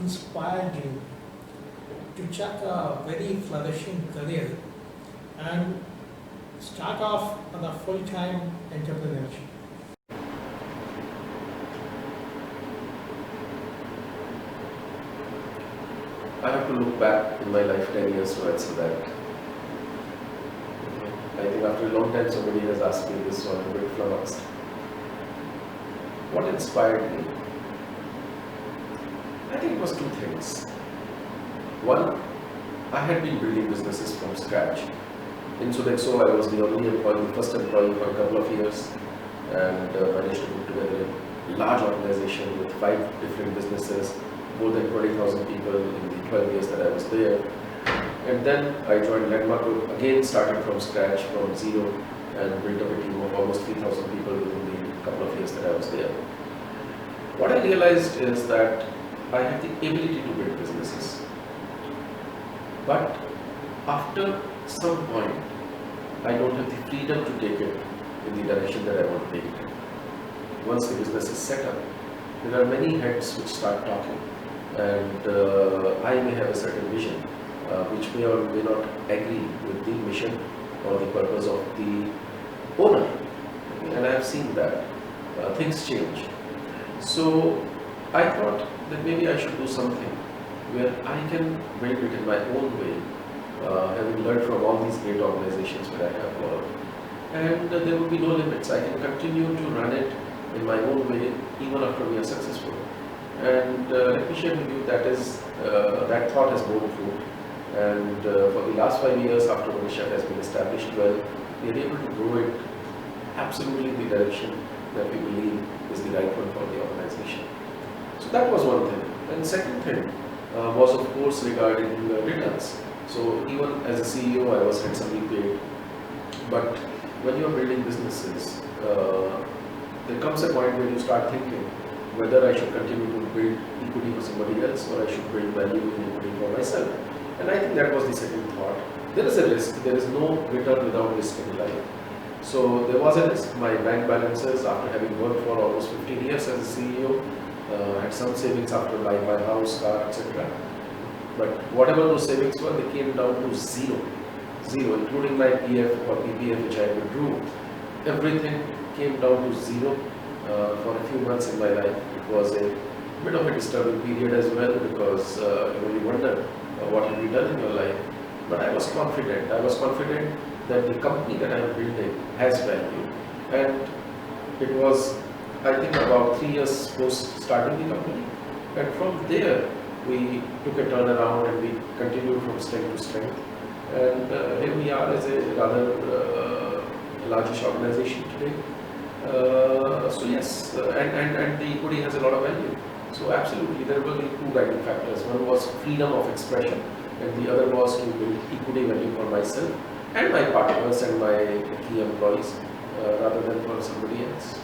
inspired you to chuck a very flourishing career and start off on a full-time entrepreneurship? I have to look back in my life 10 years to answer that. I think after a long time somebody has asked me this, so I'm a bit flummoxed. What inspired me? I think it was two things. One, I had been building businesses from scratch. In Sodexo, I was the only employee, the first employee for a couple of years, and managed to put together a large organization with 5 different businesses, more than 20,000 people in the 12 years that I was there. And then I joined Landmark Group, again starting from scratch, from zero, and built up a team of almost 3,000 people within the couple of years that I was there. What I realized is that I have the ability to build businesses. But after some point, I don't have the freedom to take it in the direction that I want to take it. Once the business is set up, there are many heads which start talking, and I may have a certain vision which may or may not agree with the mission or the purpose of the owner. And I have seen that things change. So I thought that maybe I should do something where I can build it in my own way, having learned from all these great organizations where I have worked. And there will be no limits. I can continue to run it in my own way even after we are successful. And let me share with you that thought has borne fruit. And for the last 5 years after Wonderchef has been established well, we are able to grow it absolutely in the direction that we believe is the right one for the organization. So that was one thing. And the second thing was of course regarding returns. So even as a CEO I was handsomely paid, but when you are building businesses, there comes a point where you start thinking whether I should continue to build equity for somebody else or I should build value in equity for myself. And I think that was the second thought. There is a risk. There is no return without risk in life. So there was a risk. My bank balances, after having worked for almost 15 years as a CEO, had some savings after buying my house, car, etc. But whatever those savings were, they came down to zero, including my PF or PPF which I withdrew. Everything came down to zero for a few months in my life. It was a bit of a disturbing period as well, because you really wonder what have you done in your life. But I was confident. I was confident that the company that I am building has value. And it was, I think, about 3 years post starting the company. And from there, we took a turnaround and we continued from strength to strength. And here we are as a rather largish organization today. So yes, and the equity has a lot of value. So absolutely, there were the 2 guiding factors. One was freedom of expression, and the other was to build equity value for myself and my partners and my key employees, rather than for somebody else.